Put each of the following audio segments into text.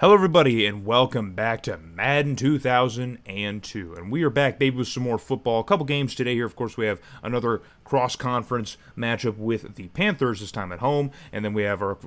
Hello everybody and welcome back to Madden 2002, and we are back, baby, with some more football. A couple games today here. Of course, we have another cross-conference matchup with the Panthers, this time at home, and then we have, our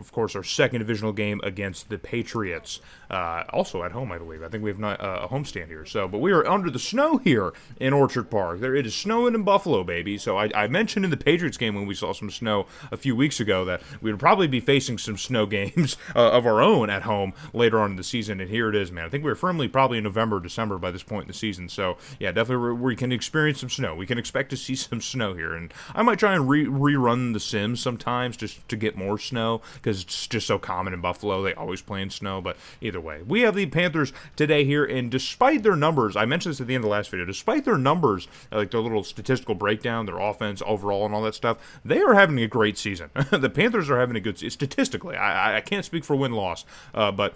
second divisional game against the Patriots, also at home, I believe. I think we have a homestand here, but we are under the snow here in Orchard Park. It is snowing in Buffalo, baby, so I mentioned in the Patriots game when we saw some snow a few weeks ago that we would probably be facing some snow games of our own at home later on in the season, and here it is, man. I think we're firmly probably in November, December by this point in the season, so yeah, definitely we can experience some snow. We can expect to see some snow here, and I might try and rerun The Sims sometimes just to get more snow, because it's just so common in Buffalo. They always play in snow, but either way, we have the Panthers today here, and despite their numbers, I mentioned this at the end of the last video, despite their numbers, like their little statistical breakdown, their offense overall and all that stuff, they are having a great season. The Panthers are having a good season, statistically. I can't speak for win-loss, but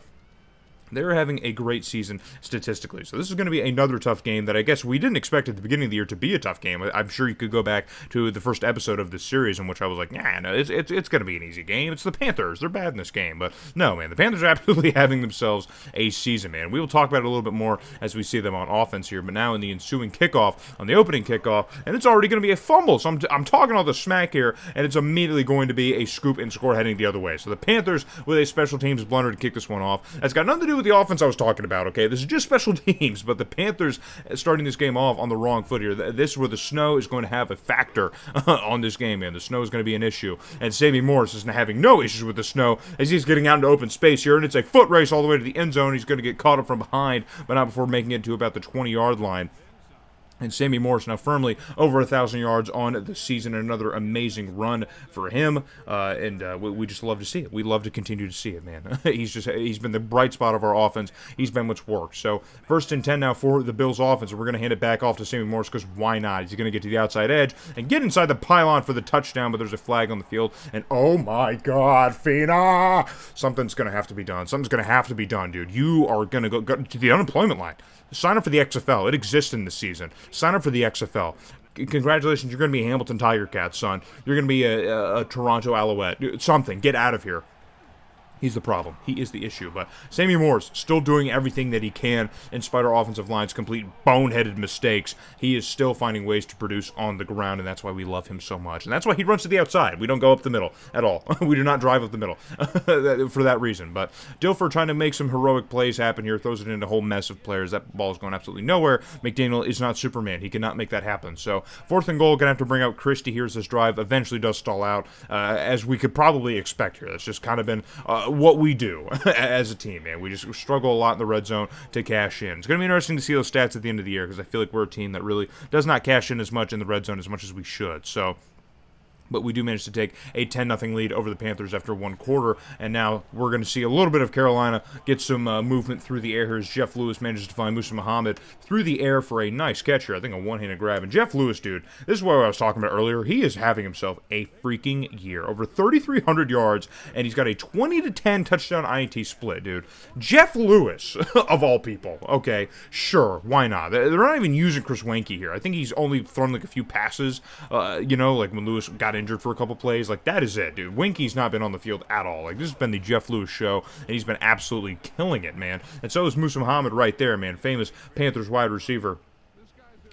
they're having a great season statistically. So this is going to be another tough game that I guess we didn't expect at the beginning of the year to be a tough game. I'm sure you could go back to the first episode of this series in which I was like, nah, no, it's going to be an easy game. It's the Panthers. They're bad in this game. But no, man, the Panthers are absolutely having themselves a season, man. We will talk about it a little bit more as we see them on offense here. But now in the ensuing kickoff, on the opening kickoff, and it's already going to be a fumble. So I'm talking all the smack here, and it's immediately going to be a scoop and score heading the other way. So the Panthers with a special teams blunder to kick this one off. That's got nothing to do with the offense I was talking about, okay? This is just special teams, but the Panthers starting this game off on the wrong foot here. This is where the snow is going to have a factor on this game, man. The snow is going to be an issue, and Sammy Morris is having no issues with the snow as he's getting out into open space here, and it's a foot race all the way to the end zone. He's going to get caught up from behind, but not before making it to about the 20-yard line. And Sammy Morris now firmly over 1,000 yards on the season. Another amazing run for him, and we just love to see it. We love to continue to see it, man. He's been the bright spot of our offense. He's been what's worked. So 1st and 10 now for the Bills offense, and we're going to hand it back off to Sammy Morris because why not? He's going to get to the outside edge and get inside the pylon for the touchdown, but there's a flag on the field, and oh my God, Fina! Something's going to have to be done. Something's going to have to be done, dude. You are going to go to the unemployment line. Sign up for the XFL. It exists in this season. Sign up for the XFL. Congratulations, you're going to be a Hamilton Tiger Cat, son. You're going to be a Toronto Alouette. Something. Get out of here. He's the problem. He is the issue. But Sammy Morris still doing everything that he can in spite of our offensive line's complete boneheaded mistakes. He is still finding ways to produce on the ground, and that's why we love him so much. And that's why he runs to the outside. We don't go up the middle at all. We do not drive up the middle for that reason. But Dilfer trying to make some heroic plays happen here, throws it in a whole mess of players. That ball is going absolutely nowhere. McDaniel is not Superman. He cannot make that happen. So 4th and goal, going to have to bring out Christie here as this drive eventually does stall out, as we could probably expect here. That's just kind of been what we do as a team, man. We just struggle a lot in the red zone to cash in. It's going to be interesting to see those stats at the end of the year because I feel like we're a team that really does not cash in as much in the red zone as much as we should. So, but we do manage to take a 10-0 lead over the Panthers after one quarter, and now we're going to see a little bit of Carolina get some movement through the air here as Jeff Lewis manages to find Musa Muhammad through the air for a nice catch here. I think a one-handed grab. And Jeff Lewis, dude, this is what I was talking about earlier. He is having himself a freaking year. Over 3,300 yards, and he's got a 20-10 touchdown INT split, dude. Jeff Lewis, of all people. Okay, sure, why not? They're not even using Chris Wenke here. I think he's only thrown like a few passes, like when Lewis got injured for a couple plays. Like, that is it, dude. Winky's not been on the field at all. Like, this has been the Jeff Lewis show, and he's been absolutely killing it, man. And so is Musa Muhammad right there, man. Famous Panthers wide receiver.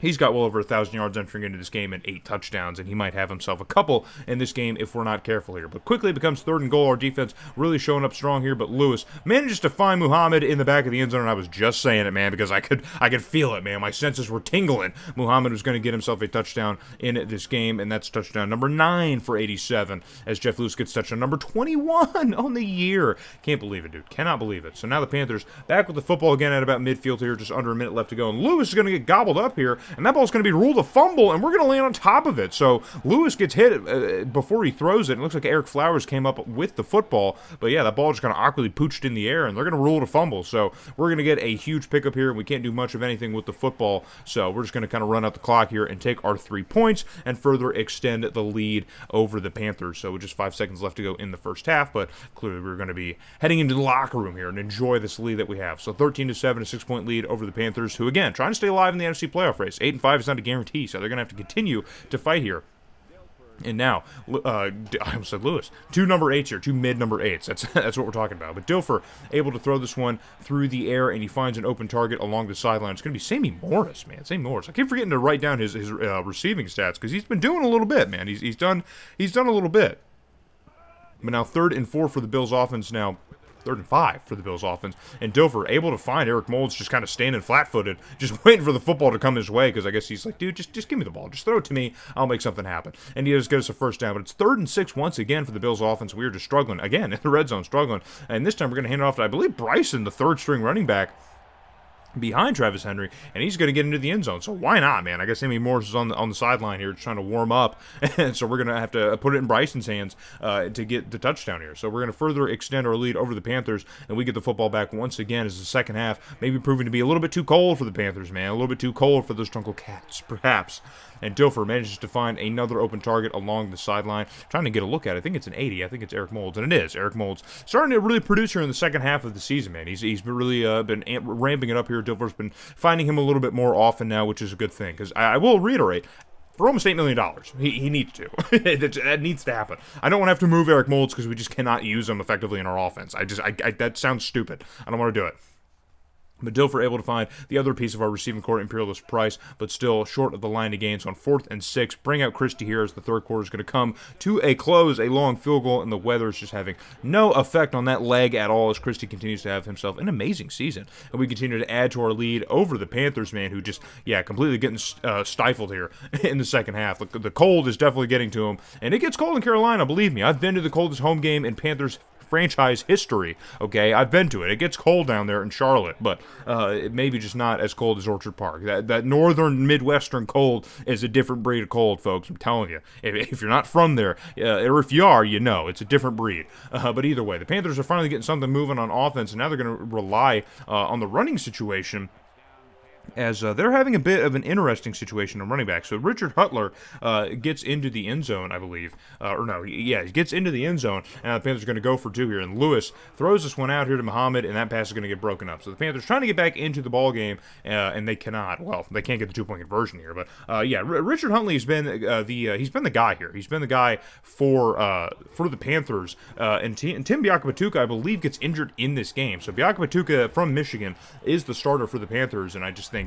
He's got well over 1,000 yards entering into this game and 8 touchdowns, and he might have himself a couple in this game if we're not careful here. But quickly it becomes 3rd and goal. Our defense really showing up strong here, but Lewis manages to find Muhammad in the back of the end zone, and I was just saying it, man, because I could feel it, man. My senses were tingling. Muhammad was going to get himself a touchdown in this game, and that's touchdown number 9 for 87, as Jeff Lewis gets touchdown number 21 on the year. Can't believe it, dude. Cannot believe it. So now the Panthers back with the football again at about midfield here, just under a minute left to go, and Lewis is going to get gobbled up here, and that ball's going to be ruled a fumble, and we're going to land on top of it. So Lewis gets hit before he throws it. It looks like Eric Flowers came up with the football, but yeah, that ball just kind of awkwardly pooched in the air, and they're going to rule it a fumble. So we're going to get a huge pickup here, and we can't do much of anything with the football. So we're just going to kind of run out the clock here and take our 3 points and further extend the lead over the Panthers. So with just 5 seconds left to go in the first half, but clearly we're going to be heading into the locker room here and enjoy this lead that we have. So 13-7, a 6-point lead over the Panthers, who again trying to stay alive in the NFC playoff race. 8-5 is not a guarantee, so they're going to have to continue to fight here. And now, I almost said Lewis. Two number eights here, two mid number eights. That's what we're talking about. But Dilfer able to throw this one through the air, and he finds an open target along the sideline. It's going to be Sammy Morris, man. Sammy Morris. I keep forgetting to write down his receiving stats because he's been doing a little bit, man. He's done a little bit. But now 3rd and 4 for the Bills offense now. 3rd and 5 for the Bills offense. And Dilfer able to find Eric Moulds just kind of standing flat-footed, just waiting for the football to come his way because I guess he's like, dude, just give me the ball. Just throw it to me. I'll make something happen. And he just gets a first down. But it's 3rd and 6 once again for the Bills offense. We are just struggling. Again, in the red zone, struggling. And this time we're going to hand it off to, I believe, Bryson, the 3rd-string running back, behind Travis Henry, and he's going to get into the end zone. So why not, man? I guess Sammy Morris is on the sideline here, just trying to warm up, and so we're going to have to put it in Bryson's hands to get the touchdown here. So we're going to further extend our lead over the Panthers, and we get the football back once again as the second half maybe proving to be a little bit too cold for the Panthers, man. A little bit too cold for those Drunkle Cats, perhaps. And Dilfer manages to find another open target along the sideline. Trying to get a look at it. I think it's an 80. I think it's Eric Moulds, and it is. Eric Moulds starting to really produce here in the second half of the season, man. He's really been ramping it up here. Dilfer's been finding him a little bit more often now, which is a good thing. Because I will reiterate, for almost $8 million, he needs to. That needs to happen. I don't want to have to move Eric Moulds because we just cannot use him effectively in our offense. That sounds stupid. I don't want to do it. But Dilfer able to find the other piece of our receiving core, Imperialist Price, but still short of the line of gains on 4th and 6. Bring out Christie here as the third quarter is going to come to a close. A long field goal, and the weather is just having no effect on that leg at all as Christie continues to have himself an amazing season. And we continue to add to our lead over the Panthers, man, who just, completely getting stifled here in the second half. The cold is definitely getting to him, and it gets cold in Carolina, believe me. I've been to the coldest home game in Panthers franchise history, okay? I've been to it. It gets cold down there in Charlotte, but it maybe just not as cold as Orchard Park. That northern Midwestern cold is a different breed of cold, folks. I'm telling you. If you're not from there, or if you are, you know. It's a different breed. But either way, the Panthers are finally getting something moving on offense, and now they're going to rely on the running situation, as they're having a bit of an interesting situation on running back. So Richard Hutler gets into the end zone, I believe. He gets into the end zone, and the Panthers are going to go for 2 here. And Lewis throws this one out here to Muhammad, and that pass is going to get broken up. So the Panthers trying to get back into the ball game, and they cannot. Well, they can't get the 2-point conversion here. But Richard Huntley has been he's been the guy here. He's been the guy for the Panthers. And Tim Biakabatuka, I believe, gets injured in this game. So Biakabatuka from Michigan is the starter for the Panthers, and I just think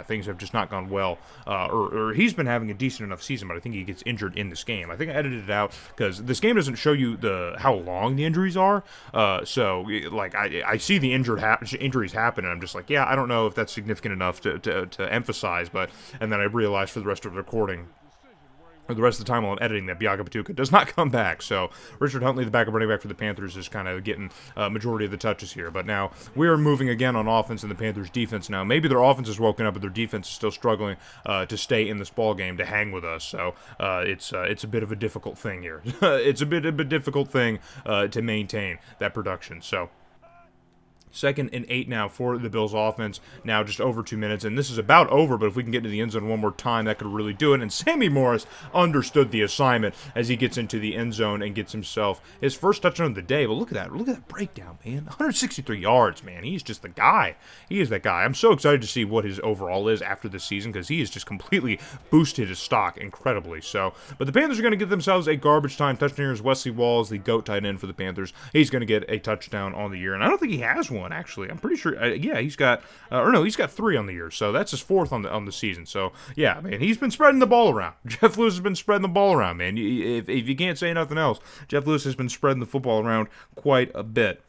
things have just not gone well, or he's been having a decent enough season, but I think he gets injured in this game. I think I edited it out because this game doesn't show you how long the injuries are, so I see the injuries happen, and I'm just like, I don't know if that's significant enough to emphasize, and then I realized for the rest of the recording, or the rest of the time while I'm editing, that Biakabatuka does not come back. So Richard Huntley, the backup running back for the Panthers, is kind of getting majority of the touches here. But now we are moving again on offense in the Panthers' defense now. Maybe their offense is woken up, but their defense is still struggling to stay in this ball game, to hang with us. So it's a bit of a difficult thing here. It's a bit of a difficult thing to maintain that production. So 2nd and 8 now for the Bills offense. Now just over 2 minutes, and this is about over, but if we can get into the end zone one more time, that could really do it. And Sammy Morris understood the assignment as he gets into the end zone and gets himself his first touchdown of the day. But look at that breakdown, man. 163 yards, man. He's just the guy. He is that guy. I'm so excited to see what his overall is after this season, because he has just completely boosted his stock incredibly. So, but the Panthers are going to get themselves a garbage time touchdown. Here's Wesley Walls, the GOAT tight end for the Panthers. He's going to get a touchdown on the year, and I don't think he has one, actually. I'm pretty sure, he's got 3 on the year, so that's his 4th on the season. So, man, he's been spreading the ball around. Jeff Lewis has been spreading the ball around, man. If you can't say nothing else, Jeff Lewis has been spreading the football around quite a bit.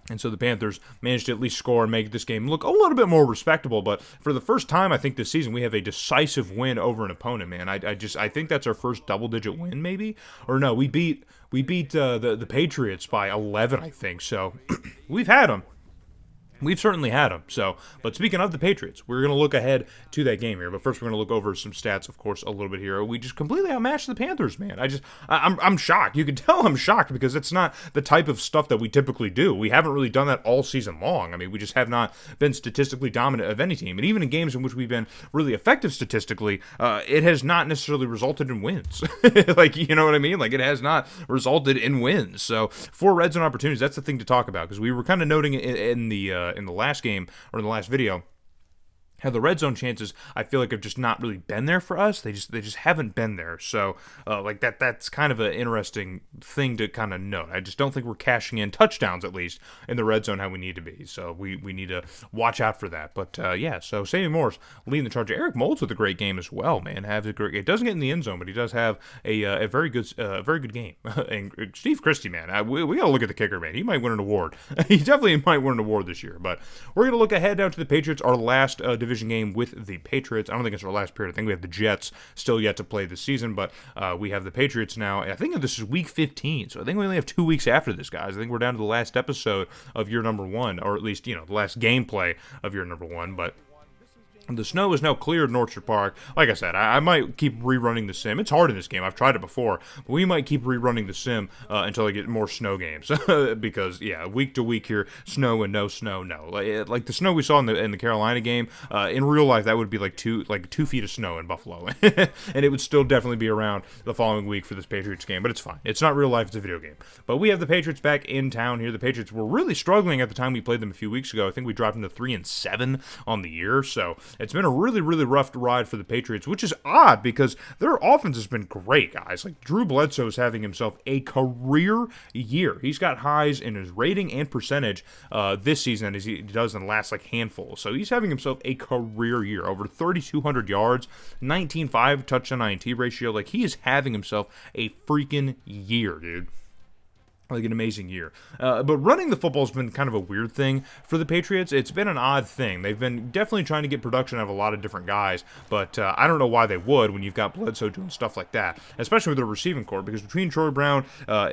And so the Panthers managed to at least score and make this game look a little bit more respectable. But for the first time, I think this season, we have a decisive win over an opponent, man. I think that's our first double-digit win, maybe? Or no, we beat the Patriots by 11, I think. So we've had them. We've certainly had them. So, but speaking of the Patriots, we're going to look ahead to that game here. But first, we're going to look over some stats, of course, a little bit here. We just completely outmatched the Panthers, man. I'm shocked. You can tell I'm shocked because it's not the type of stuff that we typically do. We haven't really done that all season long. I mean, we just have not been statistically dominant of any team. And even in games in which we've been really effective statistically, it has not necessarily resulted in wins. You know what I mean? It has not resulted in wins. So, 4 red zone opportunities, that's the thing to talk about, because we were kind of noting in the last game, or in the last video, Now, the red zone chances, I feel like, have just not really been there for us. They just haven't been there. So, that's kind of an interesting thing to kind of note. I just don't think we're cashing in touchdowns, at least, in the red zone how we need to be. So, we need to watch out for that. But, so Sammy Morris leading the charge. Eric Moulds with a great game as well, man. It doesn't get in the end zone, but he does have a very good game. And Steve Christie, man, we got to look at the kicker, man. He might win an award. He definitely might win an award this year. But we're going to look ahead now to the Patriots, our last division game with the Patriots. I don't think it's our last period. I think we have the Jets still yet to play this season, but we have the Patriots now. I think this is week 15, so I think we only have 2 weeks after this, guys. I think we're down to the last episode of year number 1, or at least, the last gameplay of year number 1, but the snow is now cleared in Orchard Park. Like I said, I might keep rerunning the sim. It's hard in this game. I've tried it before. But we might keep rerunning the sim until I get more snow games. Because, week to week here, snow and no snow, no. Like the snow we saw in the Carolina game, in real life, that would be like 2 feet of snow in Buffalo. And it would still definitely be around the following week for this Patriots game. But it's fine. It's not real life. It's a video game. But we have the Patriots back in town here. The Patriots were really struggling at the time we played them a few weeks ago. I think we dropped into 3-7 on the year. So it's been a really, really rough ride for the Patriots, which is odd because their offense has been great, guys. Like, Drew Bledsoe is having himself a career year. He's got highs in his rating and percentage this season as he does in the last, handful. So he's having himself a career year. Over 3,200 yards, 19.5 touchdown INT ratio. Like, he is having himself a freaking year, dude. Like, an amazing year. But running the football has been kind of a weird thing for the Patriots. It's been an odd thing. They've been definitely trying to get production out of a lot of different guys, but I don't know why they would when you've got Bledsoe doing stuff like that, especially with their receiving corps, because between Troy Brown,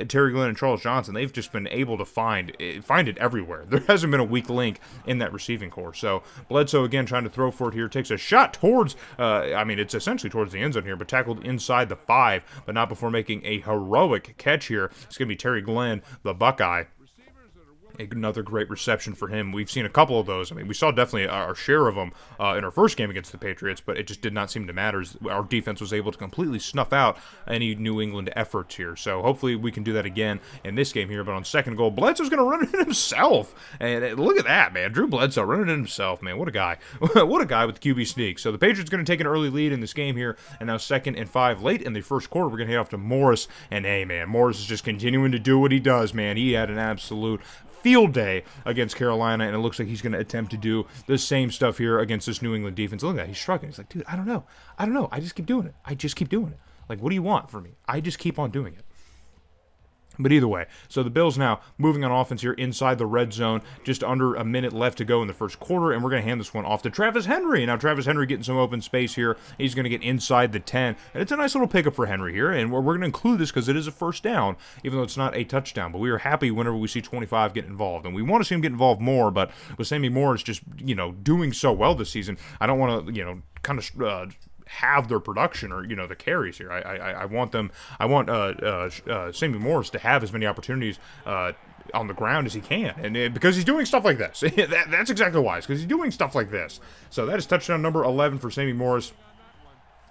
Terry Glenn, and Charles Johnson, they've just been able to find it everywhere. There hasn't been a weak link in that receiving corps. So Bledsoe, again, trying to throw for it here, takes a shot towards, it's essentially towards the end zone here, but tackled inside the 5, but not before making a heroic catch here. It's going to be Terry Glenn, the Buckeye. Another great reception for him. We've seen a couple of those. We saw definitely our share of them in our first game against the Patriots, but it just did not seem to matter. Our defense was able to completely snuff out any New England efforts here. So hopefully we can do that again in this game here. But on second goal, Bledsoe's going to run it in himself. And look at that, man. Drew Bledsoe running it himself, man. What a guy. What a guy with QB sneak. So the Patriots going to take an early lead in this game here. And now 2nd and 5 late in the first quarter. We're going to head off to Morris. And hey, man, Morris is just continuing to do what he does, man. He had an absolute field day against Carolina, and it looks like he's going to attempt to do the same stuff here against this New England defense. Look at that. He's struggling. He's like, dude, I don't know. I just keep doing it. Like, what do you want from me? I just keep on doing it. But either way, so the Bills now moving on offense here inside the red zone, just under a minute left to go in the first quarter, and we're going to hand this one off to Travis Henry. Now, Travis Henry getting some open space here. He's going to get inside the 10, and it's a nice little pickup for Henry here, and we're going to include this because it is a first down, even though it's not a touchdown. But we are happy whenever we see 25 get involved, and we want to see him get involved more, but with Sammy Morris just, doing so well this season, I don't want to, kind of have their production or the carries here. I want Sammy Morris to have as many opportunities on the ground as he can, and because he's doing stuff like this. That's exactly why. It's because he's doing stuff like this. So that is touchdown number 11 for Sammy Morris.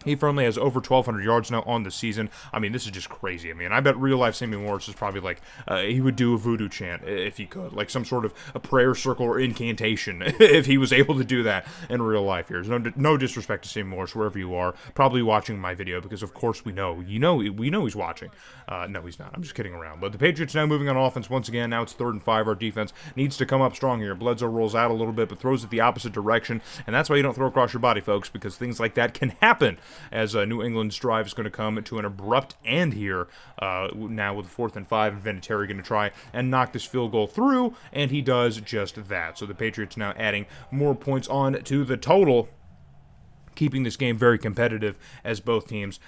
He firmly has over 1,200 yards now on the season. This is just crazy. I bet real-life Sammy Morris is probably like, he would do a voodoo chant if he could, like some sort of a prayer circle or incantation if he was able to do that in real life here. There's no disrespect to Sammy Morris, wherever you are, probably watching my video, because of course we know he's watching. No, he's not. I'm just kidding around. But the Patriots now moving on offense once again. Now it's 3rd and 5. Our defense needs to come up strong here. Bledsoe rolls out a little bit, but throws it the opposite direction, and that's why you don't throw across your body, folks, because things like that can happen. As New England's drive is going to come to an abrupt end here now with 4th and 5, and Vinatieri going to try and knock this field goal through, and he does just that. So the Patriots now adding more points on to the total, keeping this game very competitive as both teams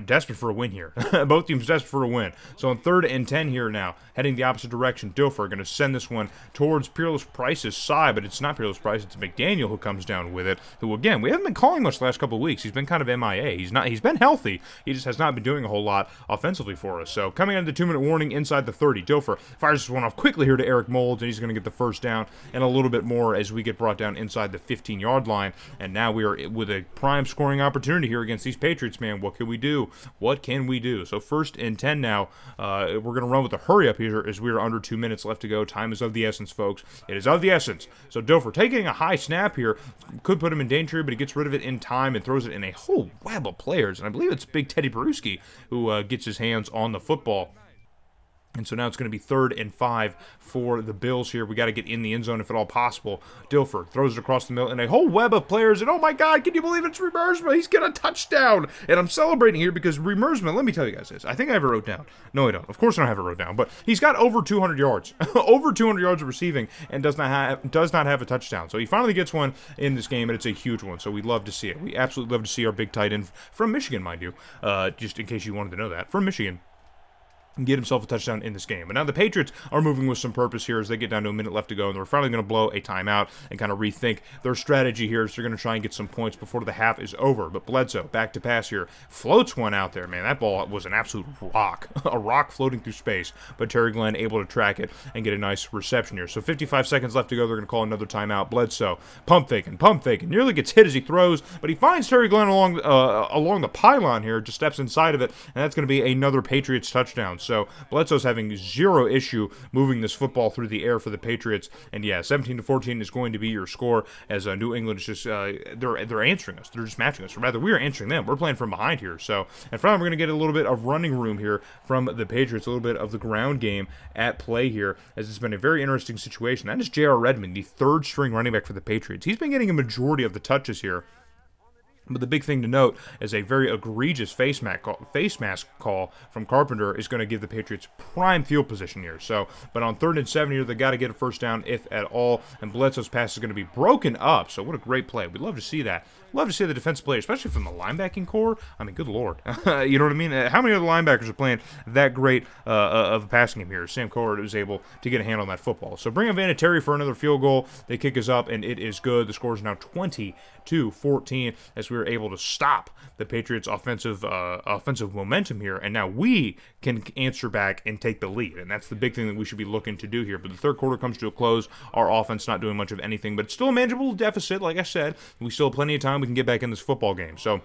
desperate for a win here. Both teams desperate for a win. So on 3rd and 10 here now, heading the opposite direction. Dilfer going to send this one towards Peerless Price's side, but it's not Peerless Price. It's McDaniel who comes down with it, who, again, we haven't been calling much the last couple of weeks. He's been kind of MIA. He's been healthy. He just has not been doing a whole lot offensively for us. So coming into the 2-minute warning inside the 30. Dilfer fires this one off quickly here to Eric Moulds, and he's going to get the first down and a little bit more as we get brought down inside the 15-yard line. And now we are with a prime scoring opportunity here against these Patriots, man. What can we do? What can we do? So 1st and 10 now. We're going to run with a hurry up here as we are under 2 minutes left to go. Time is of the essence, folks. It is of the essence. So Dilfer taking a high snap here could put him in danger, but he gets rid of it in time and throws it in a whole web of players. And I believe it's big Teddy Bruschi who gets his hands on the football. And so now it's going to be 3rd and 5 for the Bills here. We got to get in the end zone if at all possible. Dilfer throws it across the middle and a whole web of players. And oh my God, can you believe it's Remersma? He's got a touchdown. And I'm celebrating here because Remersma, let me tell you guys this. I think I have it wrote down. No, I don't. Of course I don't have it wrote down. But he's got over 200 yards. Over 200 yards of receiving and does not have a touchdown. So he finally gets one in this game, and it's a huge one. So we love to see it. We absolutely love to see our big tight end from Michigan, mind you. Just in case you wanted to know that. From Michigan. And get himself a touchdown in this game. But now the Patriots are moving with some purpose here as they get down to a minute left to go, and they're finally going to blow a timeout and kind of rethink their strategy here. So they're going to try and get some points before the half is over. But Bledsoe, back to pass here, floats one out there, man. That ball was an absolute rock, a rock floating through space. But Terry Glenn able to track it and get a nice reception here. So 55 seconds left to go. They're going to call another timeout. Bledsoe, pump faking, nearly gets hit as he throws, but he finds Terry Glenn along the pylon here, just steps inside of it, and that's going to be another Patriots touchdown. So Bledsoe's having zero issue moving this football through the air for the Patriots. And yeah, 17-14 is going to be your score as New England is just, they're answering us. They're just matching us. Or rather, we are answering them. We're playing from behind here. So, and finally, we're going to get a little bit of running room here from the Patriots, a little bit of the ground game at play here, as it's been a very interesting situation. That is J.R. Redmond, the 3rd string running back for the Patriots. He's been getting a majority of the touches here. But the big thing to note is a very egregious face mask call from Carpenter is going to give the Patriots prime field position here. So, but on 3rd and 7 here, they got to get a first down if at all. And Bledsoe's pass is going to be broken up. So what a great play. We'd love to see that. Love to see the defensive player, especially from the linebacking core. I mean, good Lord. You know what I mean? How many other linebackers are playing that great of a passing game here? Sam Cowart was able to get a hand on that football. So bring in Vinatieri for another field goal. They kick us up, and it is good. The score is now 20-14 as we were able to stop the Patriots' offensive momentum here. And now we can answer back and take the lead. And that's the big thing that we should be looking to do here. But the third quarter comes to a close. Our offense not doing much of anything, but it's still a manageable deficit. Like I said, we still have plenty of time. We can get back in this football game. So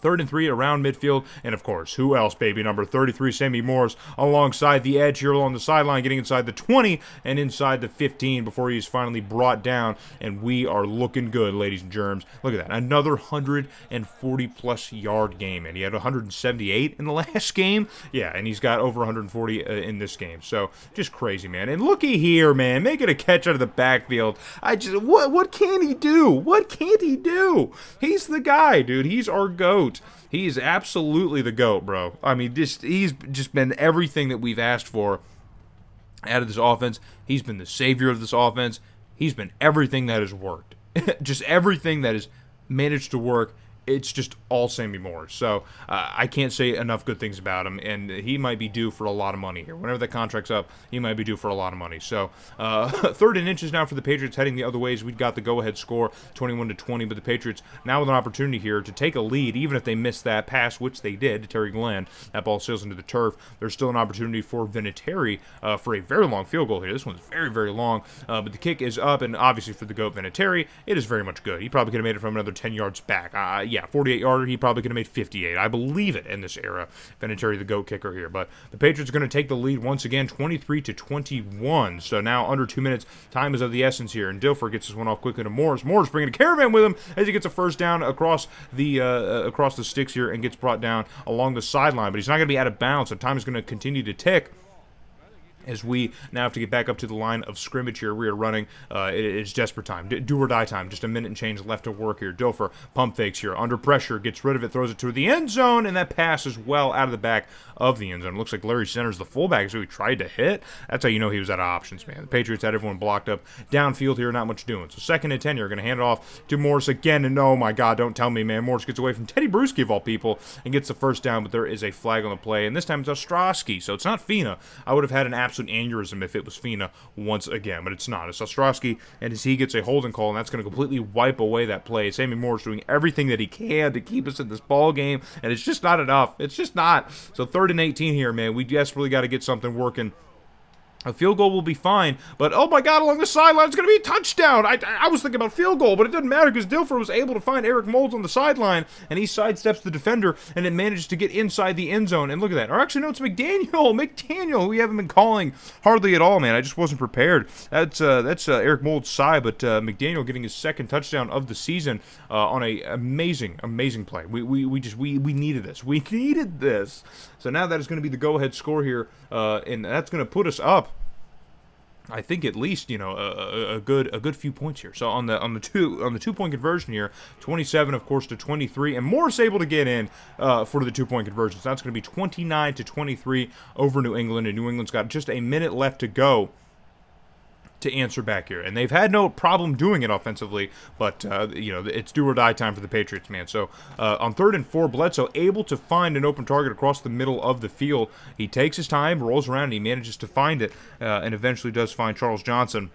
3rd and 3 around midfield. And, of course, who else, baby? Number 33, Sammy Morris, alongside the edge here along the sideline, getting inside the 20 and inside the 15 before he's finally brought down. And we are looking good, ladies and germs. Look at that. Another 140-plus yard game. And he had 178 in the last game. Yeah, and he's got over 140 in this game. So, just crazy, man. And looky here, man. Making a catch out of the backfield. What can he do? What can't he do? He's the guy, dude. He's our GOAT. He is absolutely the GOAT, bro. I mean, he's just been everything that we've asked for out of this offense. He's been the savior of this offense. He's been everything that has worked. Just everything that has managed to work. It's just all Sammy Morris. So I can't say enough good things about him, and he might be due for a lot of money here. Whenever that contract's up, he might be due for a lot of money. So 3rd and inches now for the Patriots heading the other ways. We've got the go-ahead score, 21-20, but the Patriots now with an opportunity here to take a lead, even if they miss that pass, which they did to Terry Glenn. That ball sails into the turf. There's still an opportunity for Vinatieri for a very long field goal here. This one's very, very long, but the kick is up, and obviously for the GOAT Vinatieri, it is very much good. He probably could have made it from another 10 yards back. Yeah, 48-yarder, he probably could have made 58. I believe it in this era. Vinatieri, the GOAT kicker here. But the Patriots are going to take the lead once again, 23-21. So now under 2 minutes, time is of the essence here. And Dilfer gets this one off quickly to Morris. Morris bringing a caravan with him as he gets a first down across the sticks here and gets brought down along the sideline. But he's not going to be out of bounds, so time is going to continue to tick. As we now have to get back up to the line of scrimmage here. We are running. It's desperate time. Do or die time. Just a minute and change left to work here. Dilfer pump fakes here. Under pressure. Gets rid of it. Throws it to the end zone. And that pass is well out of the back of the end zone. It looks like Larry Centers, the fullback, is who he tried to hit. That's how you know he was out of options, man. The Patriots had everyone blocked up. Downfield here. Not much doing. So 2nd and 10 here. Going to hand it off to Morris again. And oh my God, don't tell me, man. Morris gets away from Teddy Bruschi of all people and gets the first down. But there is a flag on the play. And this time it's Ostrowski. So it's not Fina. I would have had an absolute aneurysm if it was Fina once again, but it's not. It's Ostrowski, and as he gets a holding call, and that's going to completely wipe away that play. Sammy Moore's doing everything that he can to keep us in this ball game, and it's just not enough. It's just not. So 3rd and 18 here, man. We desperately got to get something working A field goal will be fine, but oh my God, along the sideline, it's going to be a touchdown. I was thinking about field goal, but it doesn't matter because Dilfer was able to find Eric Moulds on the sideline, and he sidesteps the defender, and it manages to get inside the end zone. And look at that. Or actually, no, it's McDaniel, who we haven't been calling hardly at all, man. I just wasn't prepared. That's Eric Moulds' side, but McDaniel getting his second touchdown of the season on a amazing play. We needed this. We needed this. So now that is going to be the go-ahead score here, and that's going to put us up, I think, at least, you know, a good few points here. So on the 2-point conversion here, 27 of course to 23, and Morris able to get in for the 2-point conversion. So that's going to be 29-23 over New England, and New England's got just a minute left to go to answer back here, and they've had no problem doing it offensively, but you know, it's do or die time for the Patriots, man. So on 3rd and 4, Bledsoe able to find an open target across the middle of the field. He takes his time, rolls around, and he manages to find it, and eventually does find Charles Johnson,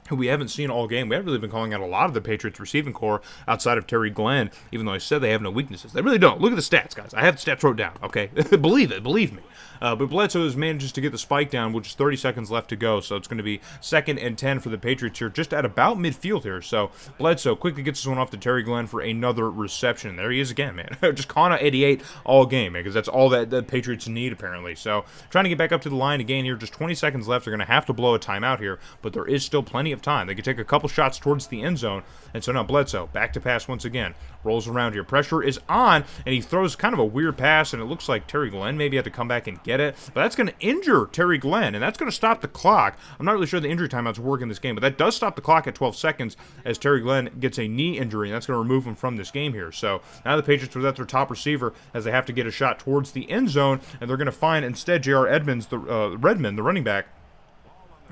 who we haven't seen all game. We haven't really been calling out a lot of the Patriots receiving core outside of Terry Glenn, even though I said they have no weaknesses. They really don't. Look at the stats, guys. I have the stats wrote down, okay? Believe me. But Bledsoe manages to get the spike down, which is 30 seconds left to go, so it's going to be 2nd and 10 for the Patriots here, just at about midfield here. So Bledsoe quickly gets this one off to Terry Glenn for another reception. There he is again, man. Just calling out 88 all game, man, because that's all that the Patriots need, apparently. So trying to get back up to the line again here, just 20 seconds left. They're going to have to blow a timeout here, but there is still plenty of time. They could take a couple shots towards the end zone, and so now Bledsoe, back to pass once again, rolls around here. Pressure is on, and he throws kind of a weird pass, and it looks like Terry Glenn maybe had to come back and get it, but that's going to injure Terry Glenn, and that's going to stop the clock. I'm not really sure the injury timeouts work in this game, but that does stop the clock at 12 seconds as Terry Glenn gets a knee injury, and that's going to remove him from this game here. So now the Patriots without their top receiver as they have to get a shot towards the end zone, and they're going to find instead J.R. Edmonds, Redmond, the running back,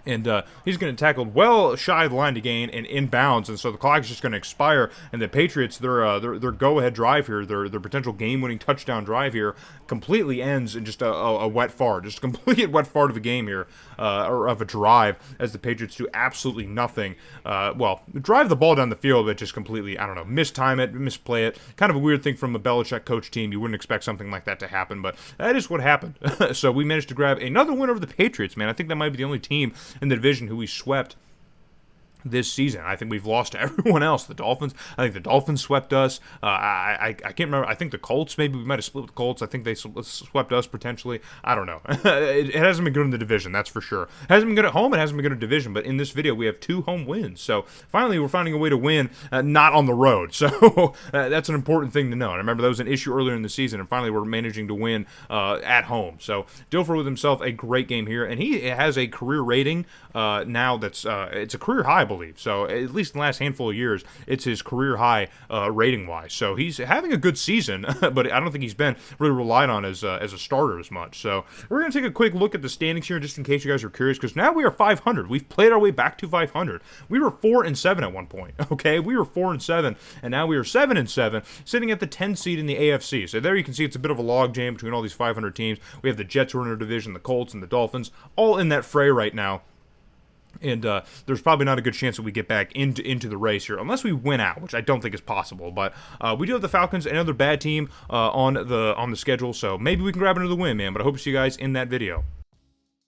and he's going to tackle well shy of the line to gain and inbounds, and so the clock is just going to expire, and the Patriots, their go-ahead drive here, their potential game-winning touchdown drive here, completely ends in just a wet fart, just a complete wet fart of a game here, or of a drive, as the Patriots do absolutely nothing. Well, drive the ball down the field, but just completely, I don't know, mistime it, misplay it. Kind of a weird thing from a Belichick coach team. You wouldn't expect something like that to happen, but that is what happened. So we managed to grab another win over the Patriots, man. I think that might be the only team in the division who we swept this season. I think we've lost to everyone else. The Dolphins, I think the Dolphins swept us. I can't remember. I think the Colts, maybe we might have split with the Colts. I think they swept us potentially. I don't know. It hasn't been good in the division, that's for sure. It hasn't been good at home. It hasn't been good in division. But in this video, we have 2 home wins. So finally, we're finding a way to win, not on the road. So that's an important thing to know. And I remember that was an issue earlier in the season, and finally we're managing to win at home. So Dilfer with himself a great game here, and he has a career rating now that's it's a career high, I believe. So at least in the last handful of years, it's his career high rating wise. So he's having a good season, but I don't think he's been really relied on as a starter as much. So we're going to take a quick look at the standings here, just in case you guys are curious, because now we are 500. We've played our way back to 500. We were 4-7 at one point. Okay, we were 4-7, and now we are 7-7, sitting at the 10 seed in the AFC. So there you can see it's a bit of a log jam between all these 500 teams. We have the Jets who are in our division, the Colts and the Dolphins, all in that fray right now. And there's probably not a good chance that we get back into the race here, unless we win out, which I don't think is possible. But we do have the Falcons, another bad team on the schedule, so maybe we can grab another win, man. But I hope to see you guys in that video.